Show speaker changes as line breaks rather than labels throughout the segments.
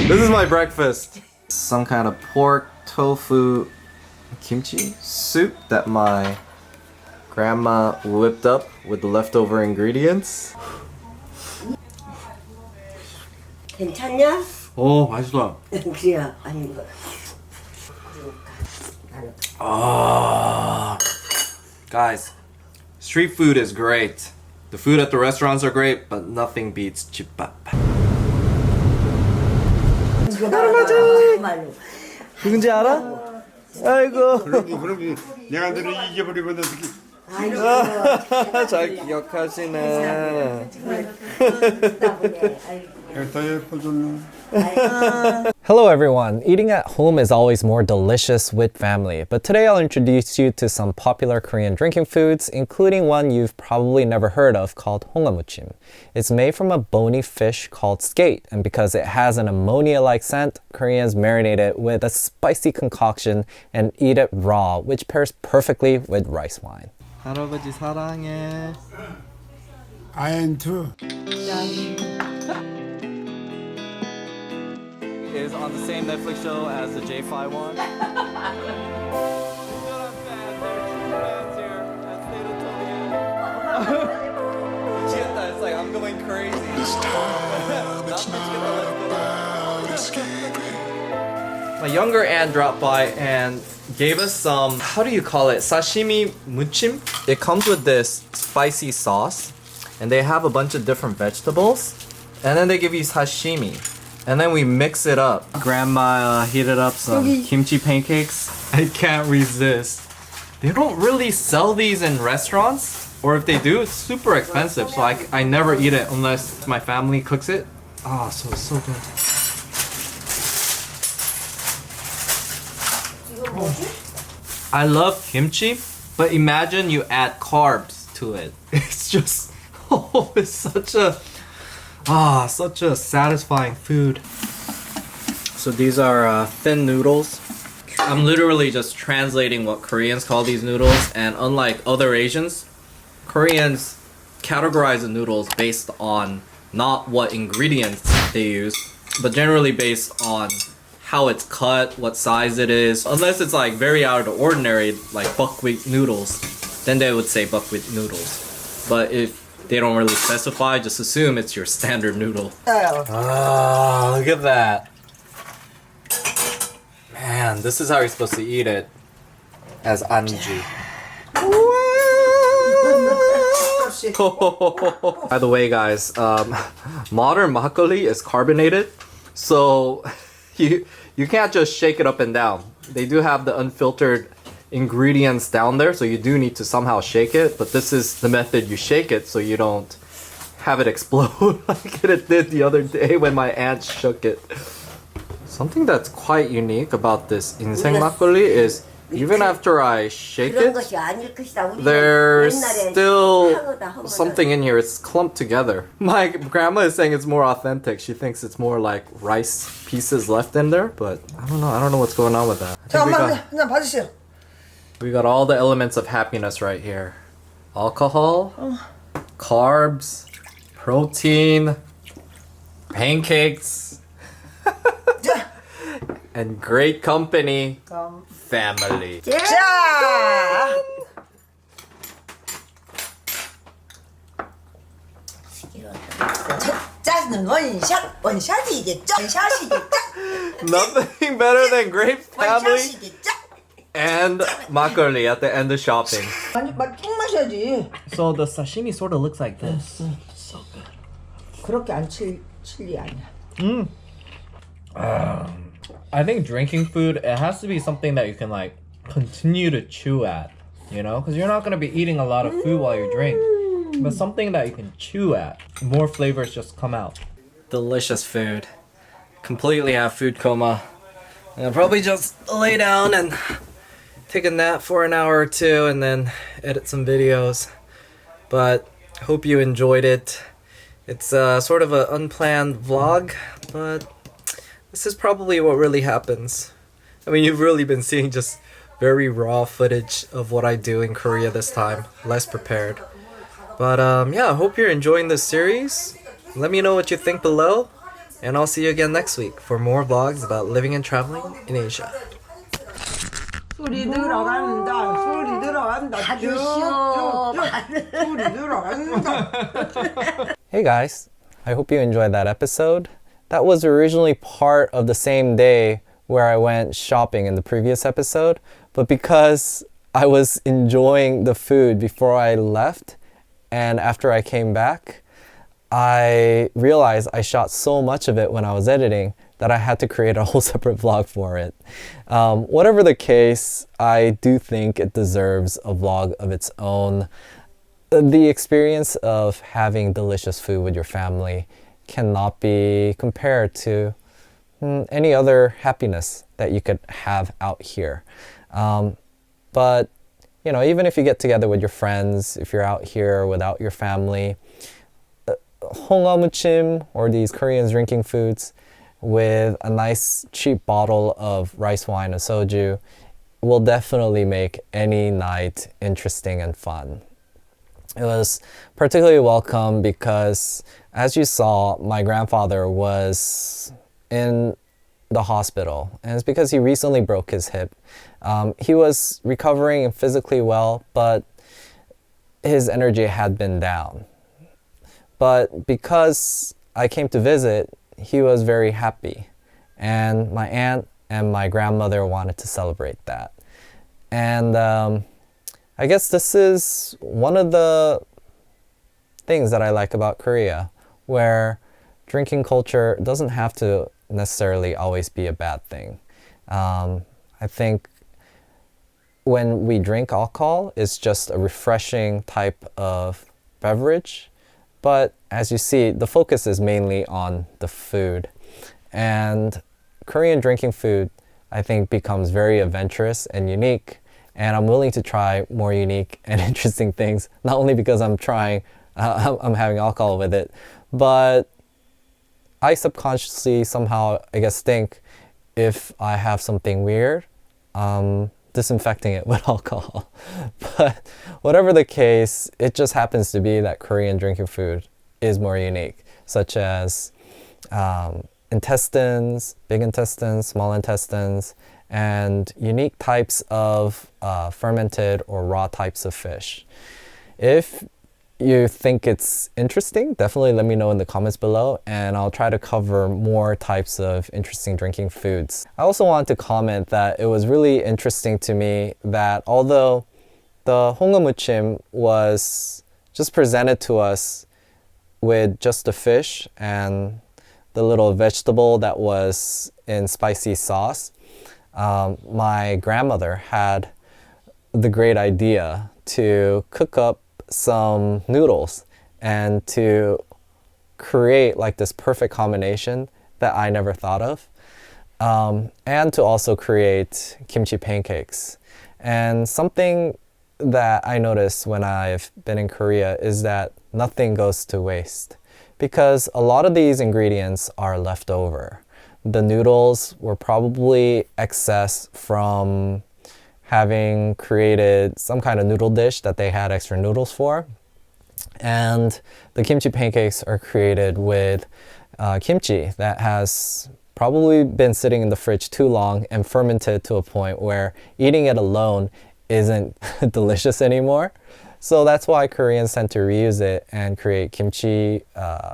This is my breakfast. Some kind of pork, tofu, kimchi soup that my grandma whipped up with the leftover ingredients.
괜찮냐?
오 맛있어.
그래요. 아니 이거.
Guys, street food is great. The food at the restaurants are great, but nothing beats 집밥. 누군지 알아? 아이고.
그러기 내가 너를 잊어버리면 어떻게?
잘 기억하시네.
Hello everyone! Eating at home is always more delicious with family, but today I'll introduce you to some popular Korean drinking foods, including one you've probably never heard of called Honguh Moochim. It's made from a bony fish called skate, and because it has an ammonia-like scent, Koreans marinate it with a spicy concoction and eat it raw, which pairs perfectly with rice wine.
할아버지 사랑해.
아엔투.
Is on the same Netflix show as the J5 one. It's like I'm going crazy. My younger aunt dropped by and gave us some, how do you call it? Sashimi muchim? It comes with this spicy sauce and they have a bunch of different vegetables and then they give you sashimi. And then we mix it up. Grandma heated up some kimchi pancakes. I can't resist. They don't really sell these in restaurants, or if they do, it's super expensive. So I never eat it unless my family cooks it. Oh, so it's so good. I love kimchi, but imagine you add carbs to it. It's just, oh, it's such a satisfying food. So these are thin noodles. I'm literally just translating what Koreans call these noodles, and unlike other Asians, Koreans categorize the noodles based on not what ingredients they use, but generally based on how it's cut, what size it is. Unless it's like very out of the ordinary, like buckwheat noodles, then they would say buckwheat noodles. But if they don't really specify, just assume it's your standard noodle. Ah, look at that. Man, this is how you're supposed to eat it. As anji. By the way, guys, modern makgeolli is carbonated, so you can't just shake it up and down. They do have the unfiltered ingredients down there, so you do need to somehow shake it, but this is the method you shake it so you don't have it explode like it did the other day when my aunt shook it. Something that's quite unique about this inseng makgeolli is even after I shake it, there's still something in here. It's clumped together. My grandma is saying it's more authentic. She thinks it's more like rice pieces left in there, but I don't know what's going on with that. We got all the elements of happiness right here. Alcohol, carbs, protein, pancakes, and great company, family. Nothing better than great family and makgeolli at the end of shopping. So the sashimi sort of looks like this. So good.
그렇게 안 칠리 아니야.
I think drinking food, it has to be something that you can like continue to chew at, you know? Because you're not going to be eating a lot of food while you drink. But something that you can chew at. More flavors just come out. Delicious food. Completely have food coma. I'll probably just lay down and take a nap for an hour or two and then edit some videos. But hope you enjoyed it. It's sort of an unplanned vlog, but this is probably what really happens. I mean, you've really been seeing just very raw footage of what I do in Korea this time. Less prepared. But yeah, I hope you're enjoying this series. Let me know what you think below. And I'll see you again next week for more vlogs about living and traveling in Asia.
소리 들어간다. 소리 들어간다. 소리 들어간다.
Hey guys, I hope you enjoyed that episode. That was originally part of the same day where I went shopping in the previous episode, but because I was enjoying the food before I left and after I came back, I realized I shot so much of it when I was editing that I had to create a whole separate vlog for it. Whatever the case, I do think it deserves a vlog of its own. The experience of having delicious food with your family cannot be compared to any other happiness that you could have out here. But, you know, even if you get together with your friends, if you're out here without your family, Honguh Moochim, or these Korean drinking foods, with a nice cheap bottle of rice wine or soju will definitely make any night interesting and fun. It was particularly welcome because, as you saw, my grandfather was in the hospital, and it's because he recently broke his hip. He was recovering physically well, but his energy had been down. But because I came to visit, he was very happy, and my aunt and my grandmother wanted to celebrate that. And I guess this is one of the things that I like about Korea, where drinking culture doesn't have to necessarily always be a bad thing. I think when we drink alcohol, it's just a refreshing type of beverage. But as you see, the focus is mainly on the food. And Korean drinking food, I think, becomes very adventurous and unique. And I'm willing to try more unique and interesting things, not only because I'm having alcohol with it, but I subconsciously somehow, I guess, think if I have something weird, disinfecting it with alcohol. But whatever the case, it just happens to be that Korean drinking food is more unique, such as intestines, big intestines, small intestines, and unique types of fermented or raw types of fish. If you think it's interesting, definitely let me know in the comments below, and I'll try to cover more types of interesting drinking foods. I also wanted to comment that it was really interesting to me that although the Honguh Moochim was just presented to us with just the fish and the little vegetable that was in spicy sauce, my grandmother had the great idea to cook up some noodles and to create like this perfect combination that I never thought of, and to also create kimchi pancakes. And something that I noticed when I've been in Korea is that nothing goes to waste, because a lot of these ingredients are left over. The noodles were probably excess from having created some kind of noodle dish that they had extra noodles for. And the kimchi pancakes are created with kimchi that has probably been sitting in the fridge too long and fermented to a point where eating it alone isn't delicious anymore. So that's why Koreans tend to reuse it and create kimchi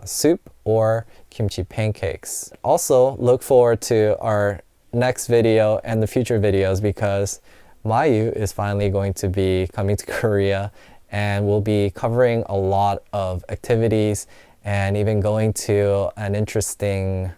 soup or kimchi pancakes. Also, look forward to our next video and the future videos, because Mayu is finally going to be coming to Korea, and we'll be covering a lot of activities and even going to an interesting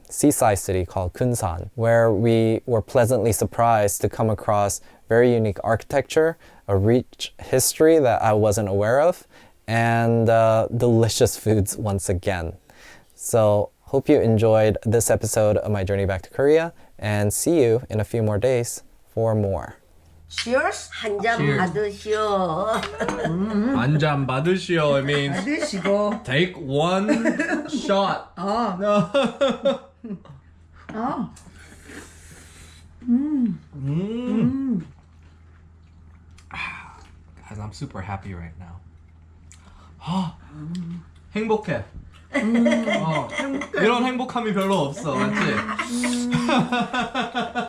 seaside city called Kunsan, where we were pleasantly surprised to come across very unique architecture, a rich history that I wasn't aware of, and delicious foods once again. So hope you enjoyed this episode of my journey back to Korea, and see you in a few more days for more.
Cheers. 한 잔 받으시오.
한 잔 받으시오. It means
받으시고.
take one shot. Guys, I'm super happy right now. 행복해. 이런 행복함이 별로 없어, 맞지?